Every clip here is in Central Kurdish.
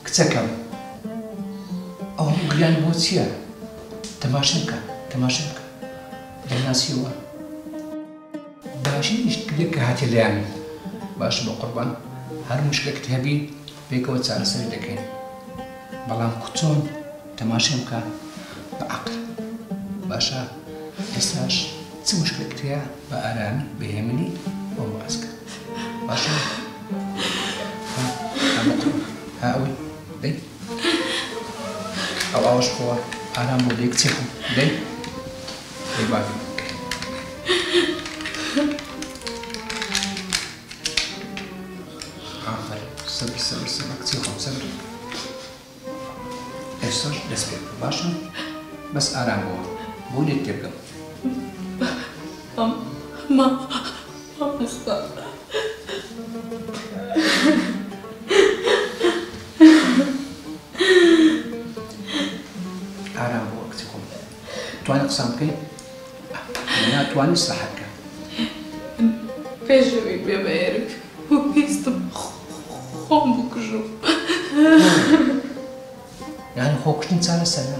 کچەکەم ئەو گریان بۆ چییە؟ تەماشەکە دەناسیەوە باشی نیشتگرێک کە هاتیە لایەن باش بە قوربان هەر مشکلێکت هەبی پێکەوە چارەسەری دەکەین بەڵام کوچۆن تەماشەم بکە بە عەقل باشە ئێستاش چ مشکلێکت هەیە بە ئارامی بەهێمنی بۆ بەعەزکە باشە ها ئەوەی دەی ئەو ئاوەش خۆوە ئارام بۆ دەی کچێکم دەی دەی بابی سەبر کچی خۆم سەبر ئێستاش دەست پێ بکە باشە بەس ئارام بۆوە بۆ لێت تێ بکەم مامۆستا ئارام بۆوە کچی خۆم توانێت قسام بکەین ناتوانی سەحەت بکە پێشەوەی بێ بە ئێرک ویستم خۆم بکوژم یعنی خۆکوژتن چارەسەرە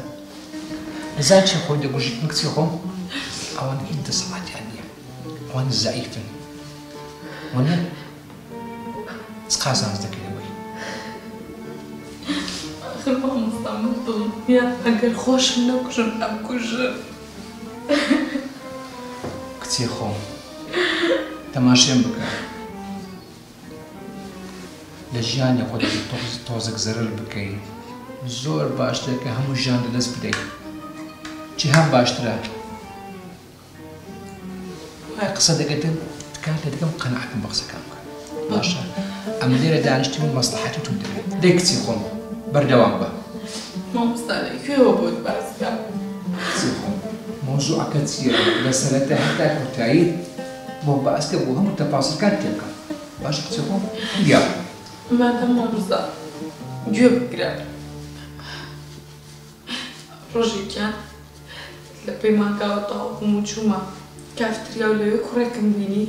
لەزای چی خۆی دەگوژیتن کچی خۆم ئەوان هیچ دەسەڵاتیان نییە ئەوان زەعیفن وەنە چ قازانج دەکەیەوەی آخر مامۆستا من دڵنیا ئەگەر خۆشم نەکوژم ئەمکوژم کچی خۆم تەماشێم بکە لە ژیانی خۆت تۆزێک زەرر بکەیت زۆر باشترە کە هەموو ژیان لەدەست بدەیت چی هەم باشترە وای قسە دەگەتم تکات لە دەکەم قەنەعەتم بە قسەکان بکە باشە ئەمە لێرە دانیشتنی مەسلحەتی تۆم دەبێت دەی کچی خۆم بەردەوام بە مامۆستا لەکوێوە بۆت باس بکەم کچی خۆم مۆزوعەکە چییە لە سەرەتا هەتا کۆتایی بۆ باسکە بۆ هەموو تەپاسەکان تێ بکەم باشە کچی خۆم یا مادەم مامۆستا گوێ بگرە ڕۆژێکیان لە پەیمانگاوە تەواو بووم و چوومە کافتریا و لەوێ کوڕێکم بینی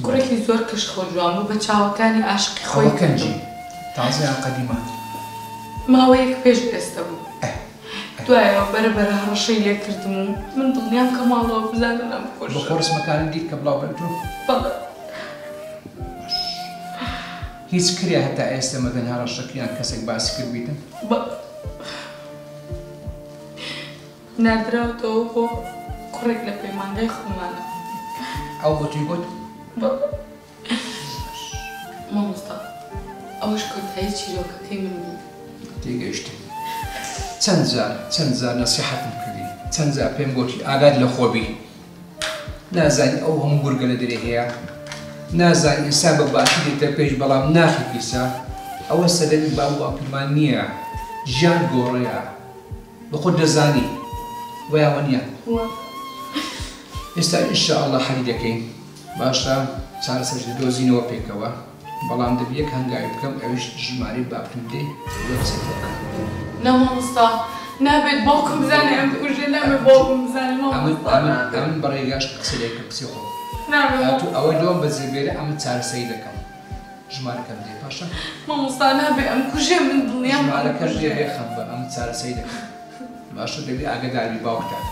کوڕێکی زۆر کەشخۆ جوان بوو بە چاوەکانی عاشقی خۆی کەنجی تازەیان قەدیمە ماوەیەک پێش ئێستا بوو دوایەوە بەرەبەرە هەڕەشەی لێ کردم و من دڵنیام کە ماڵەوە بزانن ئەم بە خۆرسمەکانی دیت کە بڵاو بێتەوە بەڵێ هیچ کریا هەتا ئێستا مەدەن هەڕەشەکەیان کەسێک باسی کرد بیتن نردراوەتەوە بۆ کوڕێک لە پەیمانگای خۆمانە ئەو بۆ توی گوت مامۆستا ئەوەش کۆتایی چیرۆکەکەی من بوو تێگەیشتم چەند جار نەسیحەتم کردی چەند جار پێم گوتی ئاگات لە خۆبی نازانی ئەو هەموو گورگە لە دەرێ هەیە نازانی ئێستا بە باشی دێتە پێش بەڵام ناخی پیسا ئەوە سەدەمی باو واپیمان نییە ژیان گۆڕەیە بە خۆت دەزانی وایەوە نییە ئێستا ئینشاءالله حەلی دەکەین باشە چارەسەر دۆزینەوە پێکەوە بەڵام دەبێت یەک هەنگاوی بکەم ئەویش ژمارەی باوکم دێ نا مامۆستا نابێت باوکم بزانێ ئەم بکوژێ نابێت باوکم بزانێ مامۆستا ئەمن بەڕێگاش قسە لێکە قسەی خۆ نابێت ئەوەی لەوەم بەجێبێرە ئەمن چارەسەری دەکەم ژمارەکەم دێ پاشە مامۆستا نابێت ئەم کوژێ من دڵنیام ژمارەکەش دێ خەم بە ئەم چارەسەری دەکەم باشە دەبێت ئاگاداری باوکتان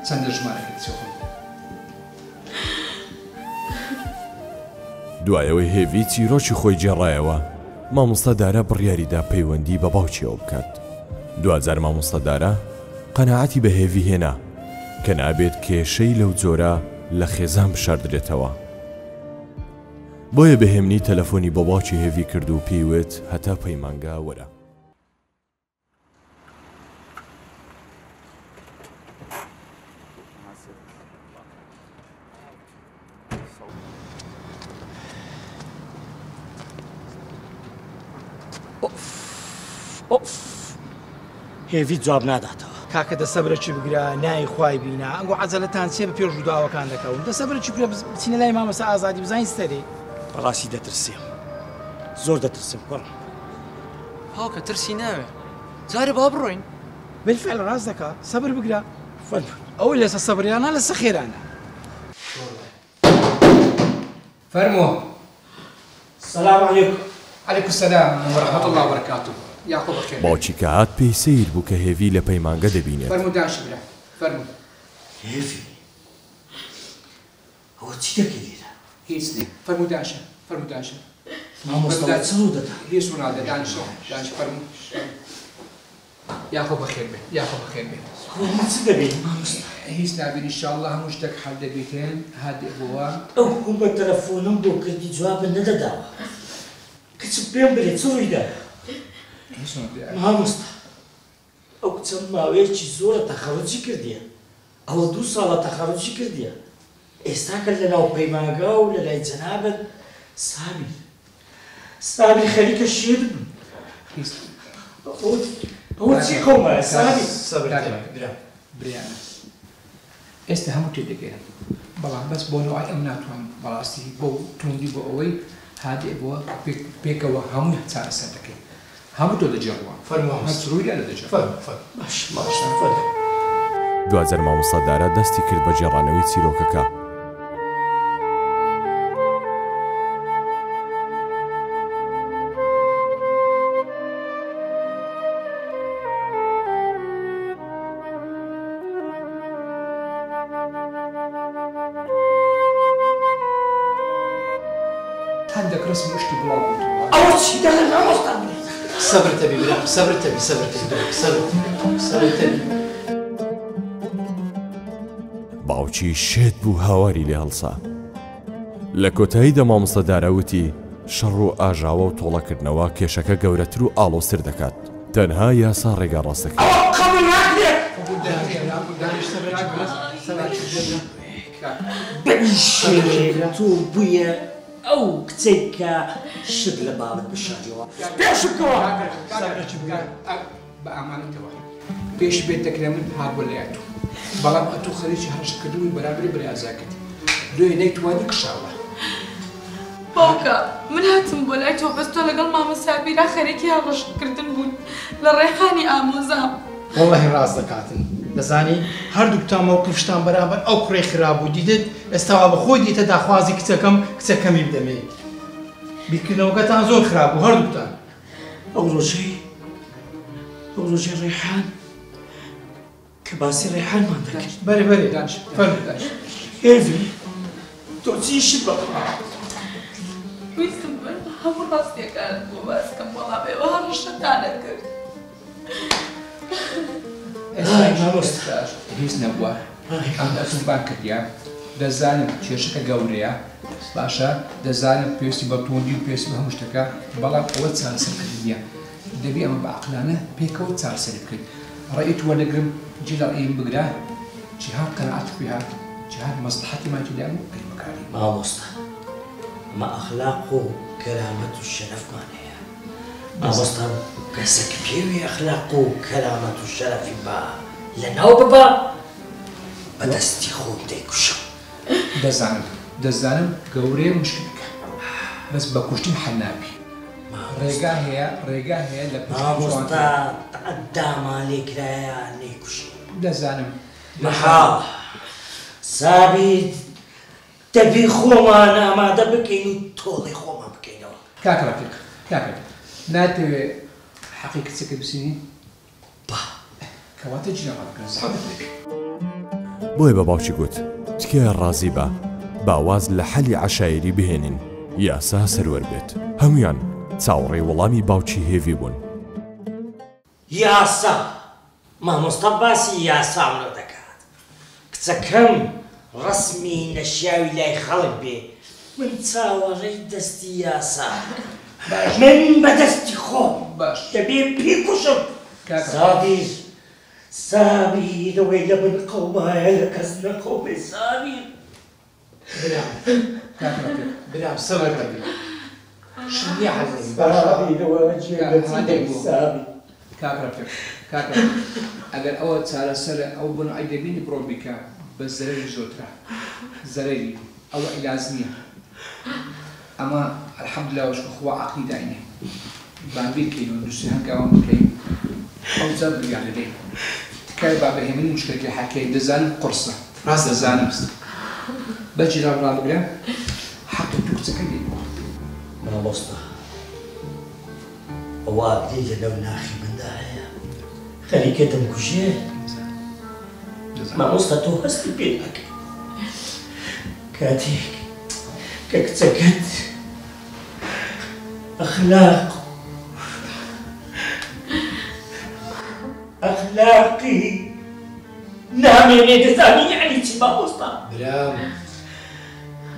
چەندە ژمارەکەت قسەی خۆ دوایەوەی هێوی چیرۆکی خۆی جێڕایەوە مامۆستا دارە بڕیاریدا پەیوەندی بە باوکیەوە بکات دوجار مامۆستا دارە قەناعەتی بە هێوی هێنا کە نابێت کێشەی لەو جۆرە لە خێزان بشاردرێتەوە بۆیە بەهێمنی تەلەفۆنی بۆ باوکی هێوی کرد و پێیوێت هەتا پەیمانگا وەرە هێوی جواب ناداتەوە کاکە دەسەبرەکی بگرە نای خوای بینە ئەنگۆ عەجەلەتان چێ بە پێش ڕووداوەکان دەکەون دەسەبرەکی بگرە بچینە لای مامۆستا ئازادی بزانین ستەرێ بەڕاستی دەترسیم زۆر دەترسم کوڕ هاوکە ترسی ناوێ جارێ با بڕۆین بالفعل ڕاست دەکا سەبر بگرە ئەوەی لەسە سەبریانە لەسە خێرانە فەرمووە السلام عليكم. عليكم السلام ورحمة الله وبركاته. يعقوب بخير. باوکی کە هات پێی سیر بوو کە هێوی لە پەیمانگە دەبینێت. فرمو داعش برا فرمو. هێفی ئەوە چی دەکەی لێرە؟ هیچ نییە. فرمو داعش فرمو داعش. مامۆستا چڕوو دەدا. هیچ ونادە دانش فرمو. يعقوب بخير به يعقوب بخير به. چ دەبێت مامۆستا؟ هیچ نابین انشاءالله هەموو شتێک حەل دەبێتێن هادێ بووە. ئەو هەم بە تەلەفۆنم بۆ کردی جوابم نەدەداوە. کچ پێم بڵێ چ ڕوویدا؟ هیچ نابێ. مامۆستا ئەو کچەم ماوەیەکی زۆرە تەخەڕوجی کردیە. ئەوە 2 ساڵە تەخەڕوجی کردیە. ئێستا کە لەناو پەیمانگا و لەلای جەنابەت سامی خەریکە شێر بوو. ئەوە چی قەومە سامی؟ بريانة ئێستا هەموو تێ دەگەێنم بەڵام بەس بۆ نەوەی ئەم ناتوانم بەڕاستی بۆ توندی بۆ ئەوەی هادێ بووە پێکەوە هەموو چارەسەر دەکەین هەموو تۆ دەجێڕوە هەست ڕوویدا لە دەجێڕ باش دواتر مامۆستا دارا دەستی کرد بە جێڕانەوەی چیرۆکەکە. هەندێک ڕسم شتی بڵاو بوو. ئەوە چی دەڵێ مامۆستا؟ صبر تبي برام صبر تبي صبر تبي صبر تبي. باوکی شێت بوو هاواری لێ هەڵسا. لە کۆتاییدا مامۆستا داراوتی شەڕ و ئاژاوە و تۆڵەکردنەوە کێشەکە گەورەتر و ئاڵۆستر دەکات. تەنها یاسا ڕێگا ڕاستەکە. قبول ناکرێت. بەیشێ تۆ بوویە ئەو کچێک کە شت لە بابەت بشاریەوە. پێش بکەوە. بە ئامانەتەوە پێش بێت دەکرێ من هات بۆ لایەتۆ بەڵام ئەتۆ خەریکی هەڕەشکردنەوەی بەرامبەری برازاکەت دوێ نەیتوانی قشاوە. باوکە من هاتم بۆ لای تۆ بەس تۆ لەگەڵ مامۆستا بیرا خەریکی هەڕەشکردن بوون لە ڕێخانی ئامۆزام. وەڵڵاهی ڕاست دەکاتن. دەزانی هەردووکتان مەوقفشتان بەرامبەر ئەو کوڕەی خراپ بوو دیدت ئێستاوا بەخۆی دیتە داخوازی کچەکەمی بدەمێ. بیرکردنەوەکەتان زۆر خراپ بوو هەردووکتان. ئەو ڕۆژەی ڕێحان کە باسی ڕێحانمان دەکرد. بەرێ دانش هێوی تۆ چی شت بە ویستم بەر هەموو ڕاستیەکانت بۆ باس بکەم بەڵام ئێوە هەڕەشەتانە کرد. هیچ نەبووە ئەم دەستوبان کردیا دەزانم کێشەکە گەورەیە باشە دەزانم پێویستی بە توندی و پێویستی بە هەموو شتەکە بەڵام ئەوە چارەسەرکردنیە دەبێ ئەمە بە عەقلانە پێکەوە چارەسەر بکەین ڕێی تۆ وەرنەگرم جێلەڕ ئێم بگرا جیهاد قەناعەت بها جیهاد مەسلحەتی ماجێدا و قەیمەکاری مامۆستا ئەمە ئەخلاق و کەرامەت و شەرەفمان هەیە. مامۆستا کەسێک پێوی ئەخلاق و کەرامەت و شەرەفی بە لەناو ببە بەدەستی خۆم دەیکوشم. دەزانم گەورەیە مشکلەکە بەس بە کوشتن حەل نابی ڕێگا هەیە لە مامۆستا دامان لێکرایە نەیکوشی. دەزانم مەحاڵ سابیت دەبی خۆمان ئامادە بکەین و تۆڵی خۆمان بکەینەوە. کاکڕەفیق ناتەوێ حەقی کچەکە بسینی؟ کەواتە جنەوەکە بۆیە بە باوکی گوت تکایە ڕازی بە باواز لە حەلی عەشایری بهێنین یاسا سەروەر بێت. هەمویان چاوەڕێی وەڵامی باوکی هێوی بوون. یاسا مامۆستا باسی یاسامنە دەکات. کچەکەم ڕسمی نەشیاوی لای خەڵک بێ من چاوەڕێی دەستی یاسا من بەدەستی خۆم دەبێ پێکوشم. سابیر ئەوەی لە بن قەومایە لە کەس نەقەومێ سابیر. برام سەبەر بەبێ شنیە حەزم سابیرەوە جێگەتی سابیر. کاکڕەفیق ئەگەر ئەوە چارەسەرە ئەو بن ئەی دەبینی بڕۆ بیکە بە زەرەری زۆرترە زەرەری ئەوە عیلاج نییە ئەمە ئەلحەمدوللا وشکە خوا عەقلی داینێ بابیر بکەین و دووسێ هەنگاوان بکەین ئەو جار بریان لەدەین تکای با بەهێمنی مشکلەکەی حەکەی دەزانم قورسە ڕاست دەزانم بەجی ڕابگرە حەقی تو کچەکە لێ مامۆستا ئەوە ئابدەی لەنەو ناخی مندا هەیە خەریکە دەمکوژێ مامۆستا تۆ هەستی پێ ناکەی کاتێک کە کچەکەت ئەخلاقی نامێنێ دەزانی یعنی چی مامۆستا برام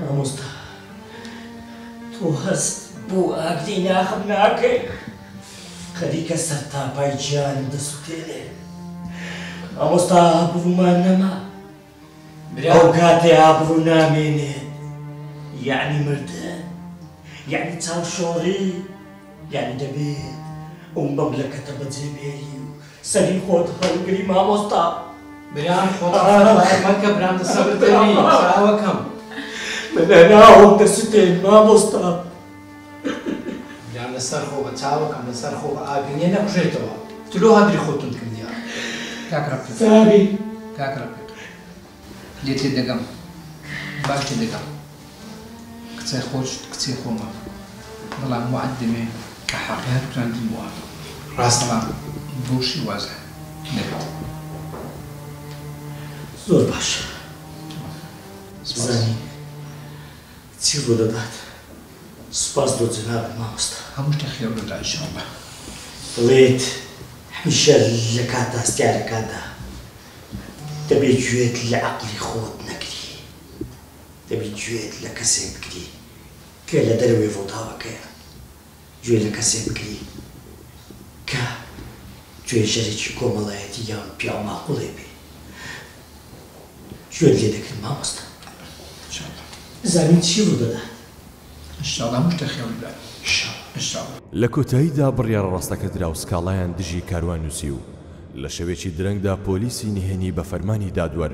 مامۆستا تۆ هەست بۆ ئابدەی ناخم ناکەی خەریکە سەرتاپای گیانم دەسووتێنێ مامۆستا ئابروومان نەما ئەو کاتێ ئابروو نامێنێت یعنی مردن یعنی چاوشۆڕی یعنی دەبێت ئەو مەبلەکەتە بەجێبێری و سەری خۆت هەڵگری مامۆستا برام خۆت مەکە برام دەسەبر دەبی چاوەکەم من هەناوم دەسووتێن مامۆستا برام لەسەر خۆ بە چاوەکەم لەسەر خۆ بە ئاگرنیە نەکوژێتەوە تلۆ هەدری خۆتم کردیا کاکڕەپێت ساری کاکڕەپێت لێ تێ دەگەم باش تێ دەگەم کچەی خۆش کچی خۆمە بەڵام وعد دەمێ کە حەقیقەت براندن بووە ڕاستەڵام بۆشی وازە نەبێت زۆر باش زانی چی بۆ دەدات سوپاس بۆ جەناب مامۆستا هەموو شتێک خێر دەدا ئینشاءڵڵا دەڵێت هەمیشە لە کات ئاستیارەکاندا دەبێت گوێت لە عەقڵی خۆت نەگری دەبێت گوێت لە کەسێک بگری کە لە دەروێ ڤۆڵتاوەکەیە گوێ لە کەسێک بگری کە گوێژەرێکی کۆمەڵایەتی یان پیاو ماقوڵێ بێ گوێت لێ دەکرد مامۆستا زانین چی بۆ دەدات ئینشاءڵڵا هەموو شتێک خێر دەدا ئینشاءڵڵا لە کۆتاییدا بڕیار ڕاستەکە درا و سکاڵایان دژی کاروان نووسی و لە شەوێکی درەنگدا پۆلیسی نهێنی بە فەرمانی دادوەر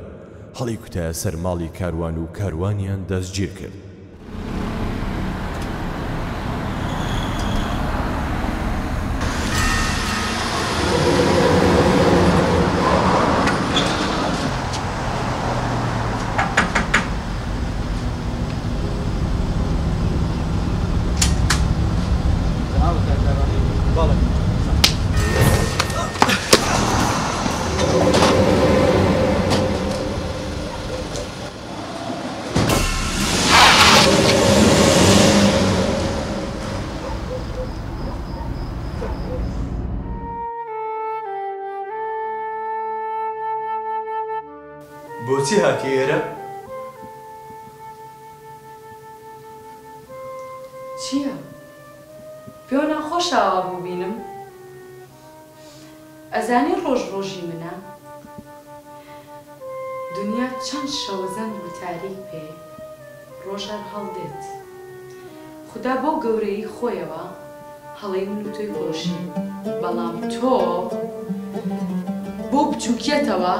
هەڵی کوتایە سەر ماڵی کاروان و کاروانیان دەستگیر کرد. بۆچی هاتی ئێرە؟ چییە؟ پێوە ناخۆشەوە ببینم؟ ئەزانی ڕۆژی منە؟ دنیا چەند شەوەزەند و تاریک پێ ڕۆژان هەڵدێت. خوددا بۆ گەورەی خۆیەوە هەڵەی من و تۆی خۆشی، بەڵام تۆ بۆ بچووکێتەوە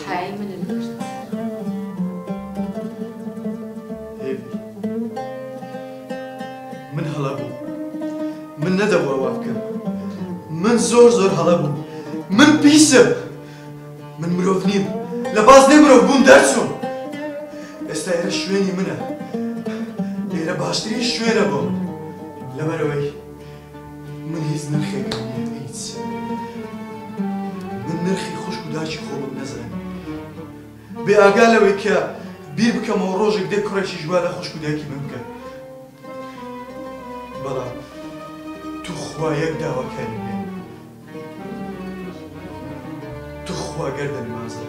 حای منت کرد. من هەڵە بوو، من نەدەبووە وا بکەم، من زۆر هەڵە بوو، من پیسم، من مرۆڤ نیم، لە باز نێ مرۆڤ بووم دەرچووم. ئێستا ئێرە شوێنی منە، ئێرە باشترین شوێنە بۆم، لەبەرەوەی من هیچ نرخێکم نییە، هیچ. من نرخی خوشک و داچی خۆمم نەزانم. بێ ئاگا لەوەی کە بیر بکەمەوە ڕۆژێک دێک کوڕێکی ژوار لە خوشک و دایکی من بکەن. بەڵام تو خوا یەک داواکاری پێ، تو خوا گەردە نمازە.